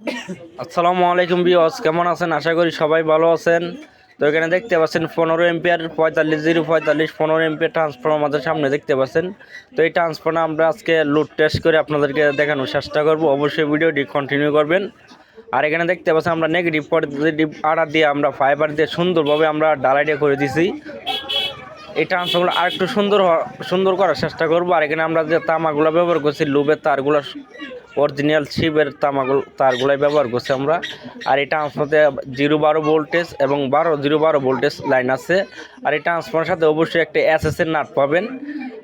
আসসালামু আলাইকুম ভিউয়ার্স, কেমন আছেন? আশা করি সবাই ভালো আছেন। তো এখানে দেখতে পাচ্ছেন 15 এম্পিয়ার 45 045 15 এম্পিয়ার ট্রান্সফর্মার আমাদের সামনে দেখতে পাচ্ছেন। তো এই ট্রান্সফর্মার আমরা আজকে লোড টেস্ট করে আপনাদেরকে দেখানোর চেষ্টা করব। অবশ্যই ভিডিওটি কন্টিনিউ করবেন। আর এখানে দেখতে পাচ্ছেন আমরা নেগেটিভ পজিটিভ আড়া দিয়ে আমরা ফাইবার দিয়ে সুন্দরভাবে আমরা ডালাইটা করে দিছি। এই ট্রান্সফর্মার আর একটু সুন্দর করার চেষ্টা করব। আর এখানে আমরা যে তামাগুলো ব্যবহার করছি, লুবের তারগুলো অরিজিনাল শিবের তারগুলাই ব্যবহার করছি আমরা। আর এই ট্রান্সফর্মারে 0-12 ভোল্টেজ এবং 0-12 ভোল্টেজ লাইন আছে। আর এই ট্রান্সফর্মারের সাথে অবশ্যই একটা এসএসের নাট পাবেন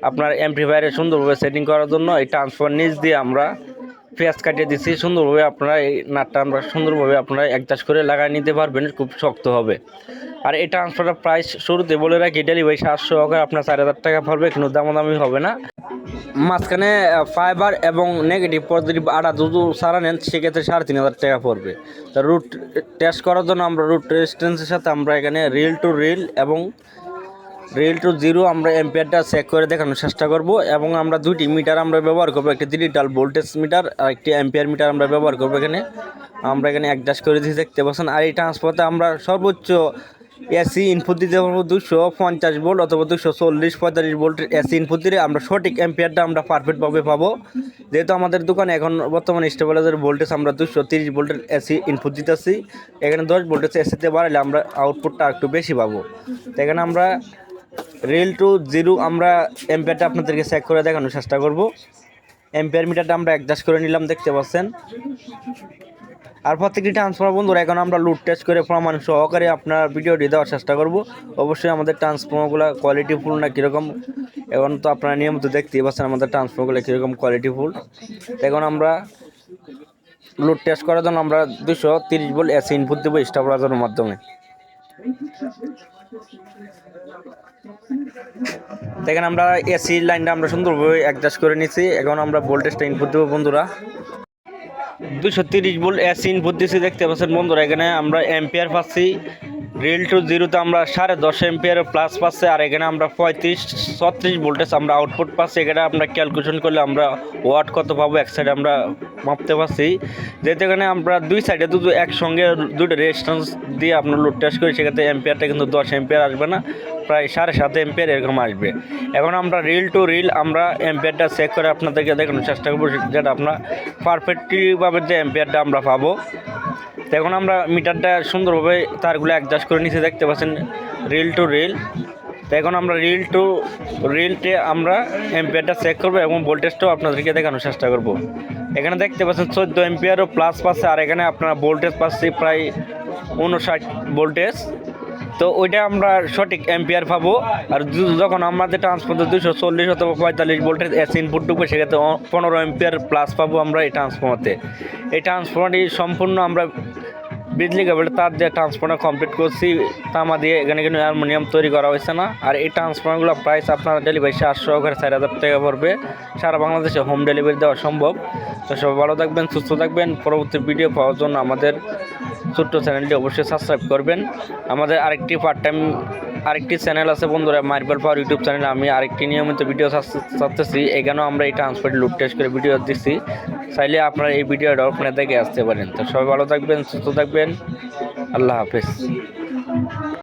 আপনার অ্যাম্প্লিফায়ারে সুন্দরভাবে সেটিং করার জন্য। এই ট্রান্সফর্মার নিচ দিয়ে আমরা পেঁয়াজ কাটিয়ে দিচ্ছি সুন্দরভাবে। আপনারা এই নাটটা আমরা সুন্দরভাবে আপনারা অ্যাডজাস্ট করে লাগাই নিতে পারবেন, খুব শক্ত হবে। আর এই ট্রান্সফারটা প্রাইস শুরুতে বলে রাখি, ডেলিভারি 700 টাকা, আপনার 4000 টাকা পড়বে, কিন্তু দামাদামি হবে না। মাঝখানে ফাইবার এবং নেগেটিভ পজিটিভ আড়া দুটো সারা নেন, সেক্ষেত্রে 3500 টাকা পড়বে। তো রুট টেস্ট করার জন্য আমরা রুট রেজিস্ট্যান্সের সাথে আমরা এখানে রিল টু রিল এবং রিল টু জিরো আমরা এম্পিয়ারটা চেক করে দেখানোর চেষ্টা করব। এবং আমরা দুইটি মিটার আমরা ব্যবহার করবো, একটি ডিজিটাল ভোল্টেজ মিটার আর একটি এম্পিয়ার মিটার আমরা ব্যবহার করবো। এখানে আমরা অ্যাডজাস্ট করে দিয়ে দেখতে পাচ্ছেন। আর এই ট্রান্সফারতে আমরা সর্বোচ্চ এসি ইনপুট দিতে পারবো 250 ভোল্ট অথবা 240-45 ভোল্টের এসি ইনপুট দিলে আমরা সঠিক এম্পিয়ারটা আমরা পারফেক্টভাবে পাবো। যেহেতু আমাদের দোকানে এখন বর্তমানে স্টেবিলাইজার ভোল্টেজ আমরা 230 ভোল্টের এসি ইনপুট দিতেছি, এখানে 10 ভোল্টেজ এসিতে বাড়ালে আমরা আউটপুটটা একটু বেশি পাবো। তো এখানে আমরা রিল টু জিরো আমরা এম্পিয়ারটা আপনাদেরকে চেক করে দেখানোর চেষ্টা করব। এম্পিয়ার মিটারটা আমরা অ্যাডজাস্ট করে নিলাম, দেখতে পাচ্ছেন। আর প্রত্যেকটি ট্রান্সফর্মার বন্ধুরা এখন আমরা লুড টেস্ট করে প্রমাণ সহকারে আপনার ভিডিওটি দেওয়ার চেষ্টা করব। অবশ্যই আমাদের ট্রান্সফর্মারগুলো কোয়ালিটিফুল না কীরকম, এখন তো আপনারা নিয়মিত দেখতেই পাচ্ছেন আমাদের ট্রান্সফর্মারগুলো কীরকম কোয়ালিটিফুল। এখন আমরা লোড টেস্ট করার জন্য আমরা 230 ভোল্ট এসি ইনপুট দেবো স্টেবিলাইজারের মাধ্যমে। দেখেন আমরা এসি লাইনটা আমরা সুন্দরভাবে অ্যাডজাস্ট করে নিচ্ছি। এখন আমরা ভোল্টেজটা ইনপুট দেবো বন্ধুরা। 230 ভোল্ট এসি ইনপুট দিচ্ছি, দেখতে পাচ্ছেন বন্ধুরা। এখানে আমরা এম্পিয়ার পাচ্ছি রিল টু জিরোতে আমরা 10.5 এম্পিয়ার প্লাস পাচ্ছি। আর এখানে আমরা 35-36 ভোল্টেজ আমরা আউটপুট পাচ্ছি। এখানে আমরা ক্যালকুলেশন করলে আমরা ওয়াট কত পাবো এক সাইডে আমরা মাপতে পারছি। যেহেতু এখানে আমরা দুই সাইডে দুটো একসঙ্গে দুটো রেজিস্ট্যান্স দিয়ে আপনার লোড টেস্ট করি, সেক্ষেত্রে এম্পিয়ারটা কিন্তু 10 এম্পিয়ার আসবে না, প্রায় 7.5 এম্পিয়ার এরকম আসবে। এখন আমরা রিল টু রিল আমরা এম্পিয়ারটা চেক করে আপনাদেরকে দেখানোর চেষ্টা করবো, যেটা আপনার পারফেক্টলিভাবে যে এম্পিয়ারটা আমরা পাবো। তো এখন আমরা মিটারটা সুন্দরভাবে তারগুলো অ্যাডজাস্ট করে নিচে দেখতে পাচ্ছেন রিল টু রিল। তো এখন আমরা রিল টু রিলটে আমরা এম্পিয়ারটা চেক করবো এবং ভোল্টেজটাও আপনাদেরকে দেখানোর চেষ্টা করব। এখানে দেখতে পাচ্ছেন 14 এম্পিয়ারও প্লাস পাচ্ছে। আর এখানে আপনারা ভোল্টেজ পাচ্ছি প্রায় 59 ভোল্টেজ। তো ওইটা আমরা সঠিক এম্পিয়ার পাবো। আর যখন আমাদের ট্রান্সফর্মার 240 অথবা 45 ভোল্টের এসি ইনপুট ঢুকবে, সেক্ষেত্রে 15 এম্পিয়ার প্লাস পাবো আমরা এই ট্রান্সফর্মারতে। এই ট্রান্সফর্মারটি সম্পূর্ণ আমরা বিজলি কেবল তার যে ট্রান্সফর্মার কমপ্লিট করছি তামা দিয়ে, এখানে কিন্তু অ্যালুমিনিয়াম তৈরি করা হয়েছে না। আর এই ট্রান্সফর্মারগুলো প্রাইস আপনার ডেলিভারি 700 করে 4000 টাকা পড়বে। সারা বাংলাদেশে হোম ডেলিভারি দেওয়া সম্ভব। তো সবাই ভালো থাকবেন, সুস্থ থাকবেন। পরবর্তী ভিডিও পাওয়ার জন্য আমাদের ছোট্ট চ্যানেলটি অবশ্যই সাবস্ক্রাইব করবেন। আমাদের আরেকটি চ্যানেল আছে বন্ধুরা, মার্বেল পাওয়ার ইউটিউব চ্যানেল। আমি আরেকটি নিয়মিত ভিডিও ছাড়তেছি, এখানেও আমরা এই ট্রান্সফার লুট টেস্ট করে ভিডিও দিচ্ছি। চাইলে আপনারা এই ভিডিওটা ওখানে দেখে আসতে পারেন। তো সবাই ভালো থাকবেন, সুস্থ থাকবেন। আল্লাহ হাফেজ।